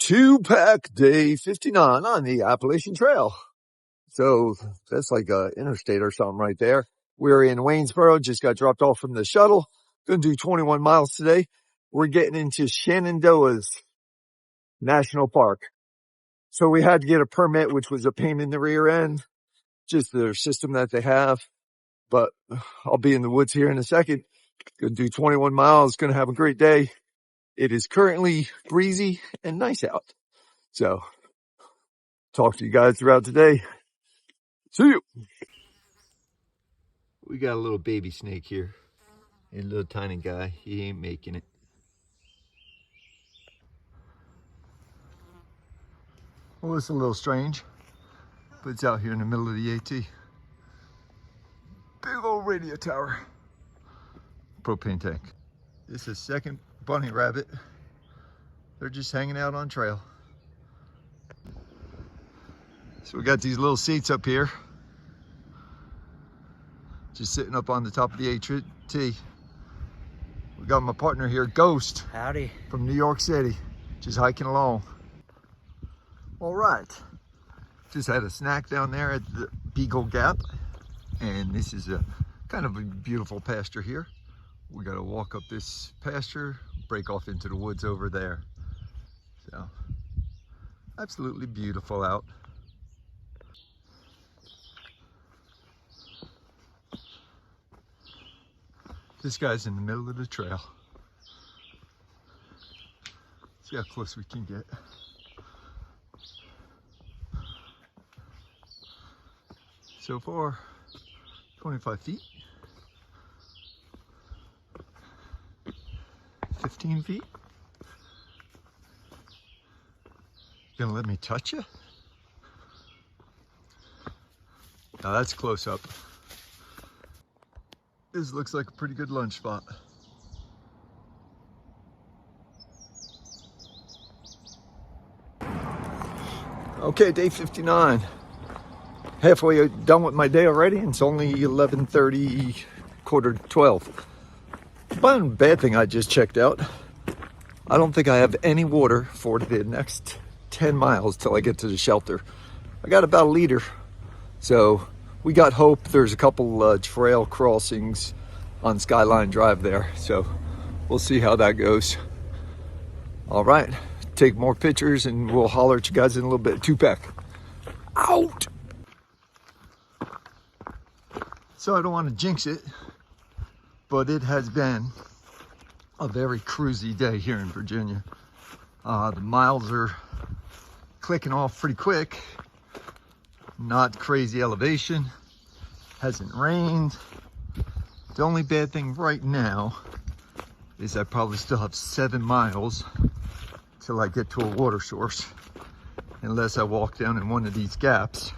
Two-pack day 59 on the Appalachian Trail. So that's like a interstate or something right there. We're in Waynesboro, just got dropped off from the shuttle. Gonna do 21 miles today. We're getting into Shenandoah's National Park. So we had to get a permit, which was a pain in the rear end, just their system that they have. But I'll be in the woods here in a second. Gonna do 21 miles, gonna have a great day. It is currently breezy and nice out. So, talk to you guys throughout the day. See you. We got a little baby snake here. A little tiny guy. He ain't making it. Well, it's a little strange, but it's out here in the middle of the AT. Big old radio tower. Propane tank. This is second bunny rabbit. They're just hanging out on trail. So we got these little seats up here. Just sitting up on the top of the AT. We got my partner here, Ghost. Howdy. From New York City. Just hiking along. All right. Just had a snack down there at the Beagle Gap. And this is a kind of a beautiful pasture here. We got to walk up this pasture, break off into the woods over there. So, absolutely beautiful out. This guy's in the middle of the trail. See how close we can get. So far, 25 feet. 15 feet. Gonna let me touch you? Now that's close up. This looks like a pretty good lunch spot. Okay, day 59. Halfway done with my day already, and it's only 11:30, quarter to 12. One bad thing I just checked out. I don't think I have any water for the next 10 miles till I get to the shelter. I got about a liter. So we got hope. There's a couple trail crossings on Skyline Drive there. So we'll see how that goes. All right. Take more pictures and we'll holler at you guys in a little bit. Two-pack. Out! So I don't want to jinx it, but it has been a very cruisy day here in Virginia. The miles are clicking off pretty quick. Not crazy elevation. Hasn't rained. The only bad thing right now is I probably still have 7 miles till I get to a water source, unless I walk down in one of these gaps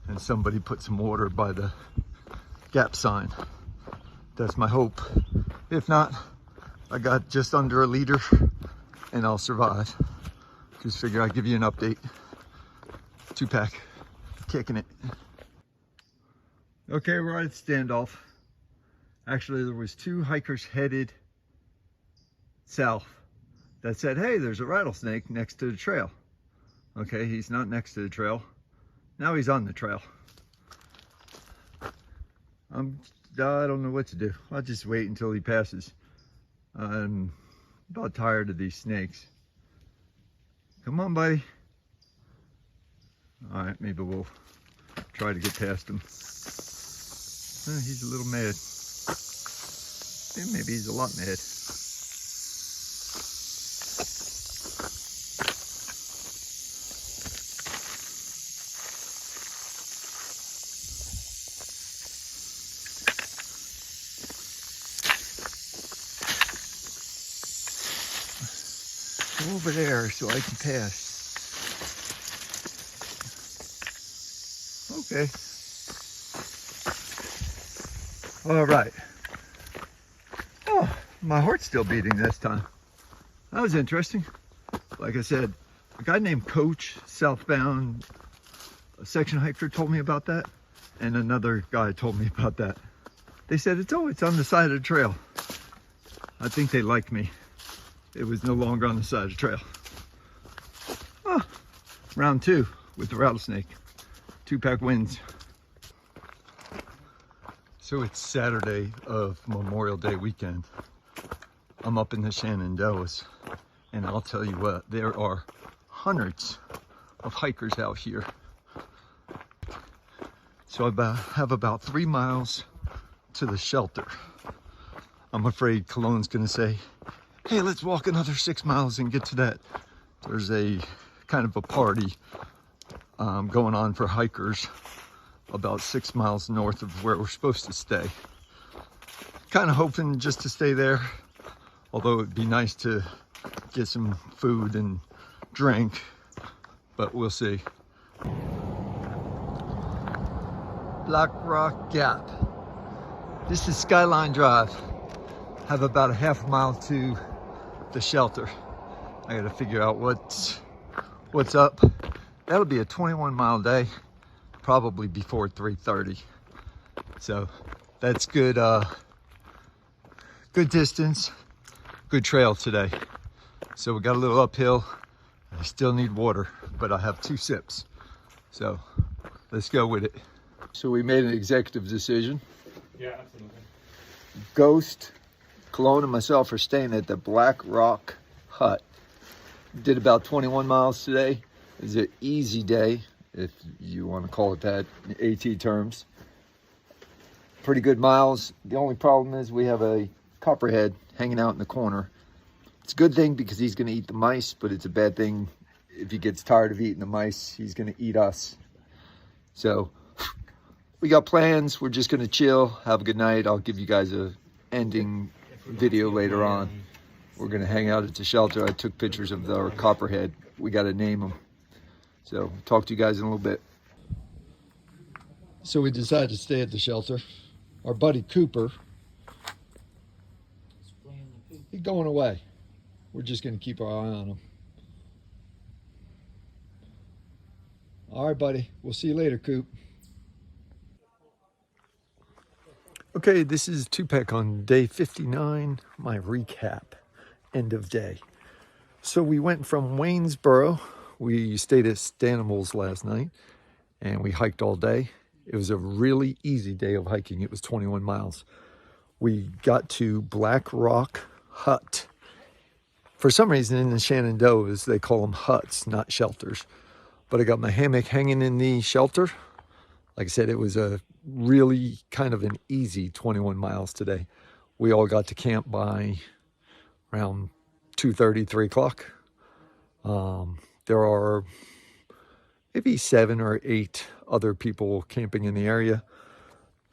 and somebody put some water by the gap sign. That's my hope. If not, I got just under a liter and I'll survive. Just figure I'd give you an update. Two-pack, kicking it. Okay, we're at standoff. Actually, there was 2 hikers headed south that said, hey, there's a rattlesnake next to the trail. Okay, he's not next to the trail. Now he's on the trail. I don't know what to do. I'll just wait until he passes. I'm about tired of these snakes. Come on, buddy. All right, maybe we'll try to get past him. He's a little mad. Maybe he's a lot mad. Go over there so I can pass. Okay. All right. Oh, my heart's still beating this time. That was interesting. Like I said, a guy named Coach, southbound, a section hiker told me about that, and another guy told me about that. They said, it's on the side of the trail. I think they liked me. It was no longer on the side of the trail. round 2 with the rattlesnake. 2-pack wins. So it's Saturday of Memorial Day weekend. I'm up in the Shenandoahs, and I'll tell you what, there are hundreds of hikers out here. So I have about 3 miles to the shelter. I'm afraid Cologne's gonna say, hey, let's walk another 6 miles and get to that. There's a kind of a party going on for hikers about 6 miles north of where we're supposed to stay. Kind of hoping just to stay there, although it'd be nice to get some food and drink, but we'll see. Black Rock Gap. This is Skyline Drive. Have about a half mile to the shelter. I gotta figure out what's up. That'll be a 21-mile day, probably before 3:30. So that's good, good distance, good trail today. So we got a little uphill. I still need water, but I have 2 sips. So let's go with it. So we made an executive decision. Yeah, absolutely. Ghost, Cologne, and myself are staying at the Black Rock Hut. Did about 21 miles today. It's an easy day, if you want to call it that in AT terms. Pretty good miles. The only problem is we have a copperhead hanging out in the corner. It's a good thing because he's going to eat the mice, but it's a bad thing if he gets tired of eating the mice, he's going to eat us. So we got plans. We're just going to chill, have a good night. I'll give you guys a ending video later on. We're going to hang out at the shelter. I took pictures of our copperhead. We got to name him. So talk to you guys in a little bit. So we decided to stay at the shelter. Our buddy Cooper, he's going away. We're just going to keep our eye on him. All right, buddy. We'll see you later, Coop. Okay, this is 2-pack on day 59, my recap, end of day. So we went from Waynesboro. We stayed at Stanimals last night, and we hiked all day. It was a really easy day of hiking. It was 21 miles. We got to Black Rock Hut. For some reason in the Shenandoahs, they call them huts, not shelters. But I got my hammock hanging in the shelter. Like I said, it was a really kind of an easy 21 miles today. We all got to camp by around 2:30, 3 o'clock. There are maybe 7 or 8 other people camping in the area.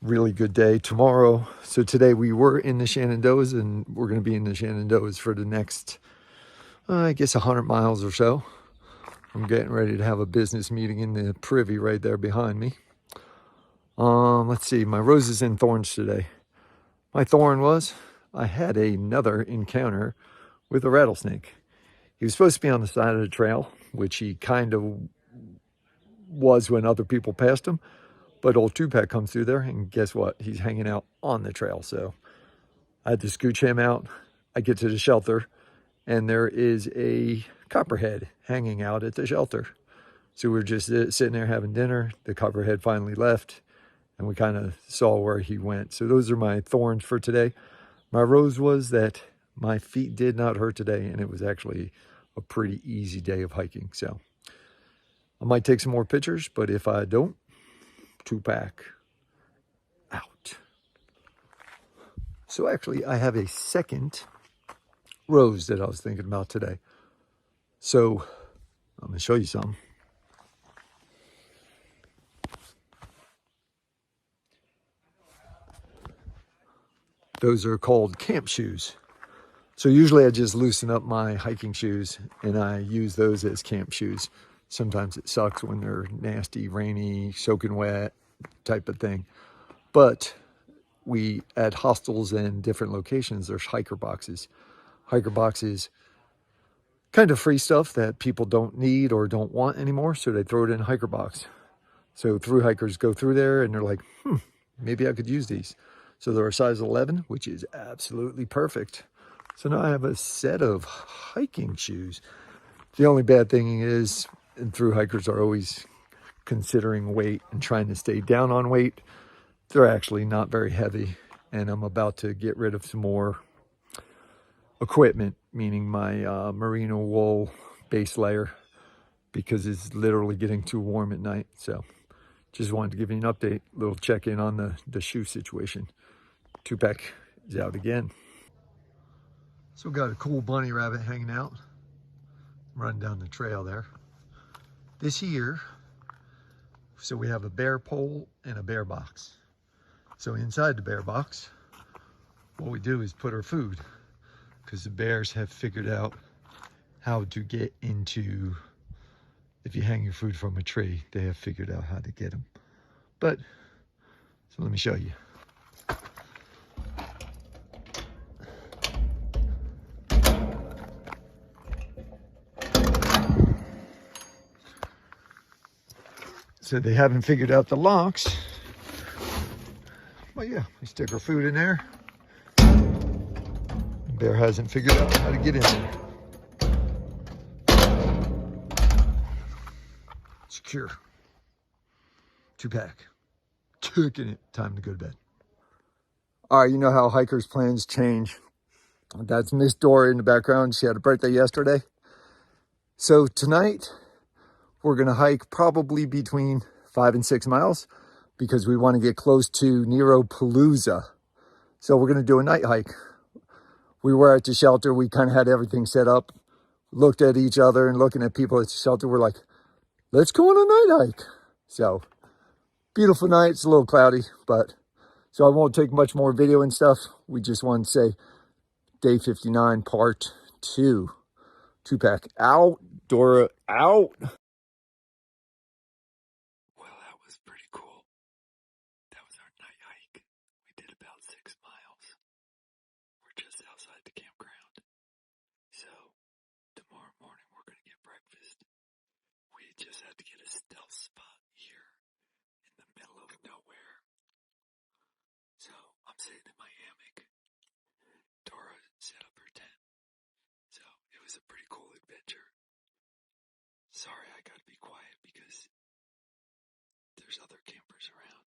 Really good day tomorrow. So today we were in the Shenandoahs, and we're going to be in the Shenandoahs for the next, I guess, 100 miles or so. I'm getting ready to have a business meeting in the privy right there behind me. Let's see, my roses and thorns today. My thorn was I had another encounter with a rattlesnake. He was supposed to be on the side of the trail, which he kind of was when other people passed him. But old 2-pack comes through there, and guess what? He's hanging out on the trail. So I had to scooch him out. I get to the shelter, and there is a copperhead hanging out at the shelter. So we were just sitting there having dinner. The copperhead finally left, and we kind of saw where he went. So those are my thorns for today. My rose was that my feet did not hurt today, and it was actually a pretty easy day of hiking. So I might take some more pictures, but if I don't, 2-pack out. So actually, I have a second rose that I was thinking about today. So I'm going to show you some. Those are called camp shoes. So usually I just loosen up my hiking shoes and I use those as camp shoes. Sometimes it sucks when they're nasty, rainy, soaking wet type of thing. But we, at hostels and different locations, there's hiker boxes. Hiker boxes, kind of free stuff that people don't need or don't want anymore, so they throw it in a hiker box. So through hikers go through there and they're like, maybe I could use these. So they're a size 11, which is absolutely perfect. So now I have a set of hiking shoes. The only bad thing is and through hikers are always considering weight and trying to stay down on weight. They're actually not very heavy, and I'm about to get rid of some more equipment, meaning my merino wool base layer, because it's literally getting too warm at night. So just wanted to give you an update, little check-in on the shoe situation. Two-pack is out again. So we got a cool bunny rabbit hanging out, running down the trail there. This here, so we have a bear pole and a bear box. So inside the bear box, what we do is put our food, because the bears have figured out how to get into, if you hang your food from a tree, they have figured out how to get them. But, so let me show you. So they haven't figured out the locks. Well, yeah, we stick our food in there. The bear hasn't figured out how to get in there. Secure. Two-pack. Taking it. Time to go to bed. All right, you know how hikers' plans change. That's Miss Dora in the background. She had a birthday yesterday. So tonight, we're going to hike probably between 5 and 6 miles because we want to get close to Neropalooza. So we're going to do a night hike. We were at the shelter. We kind of had everything set up, looked at each other and looking at people at the shelter. We're like, let's go on a night hike. So beautiful night. It's a little cloudy, but so I won't take much more video and stuff. We just want to say day 59, part 2. Two-pack out. Dora out. Well, that was pretty cool. That was our night hike. We did about 6 miles. We're just outside the campground. So tomorrow morning we're going to get breakfast. We just had to get a stealth spot here in the middle of nowhere. So I'm sitting in my hammock. Dora set up her tent. So it was a pretty cool adventure. Sorry, I gotta be quiet because there's other campers around.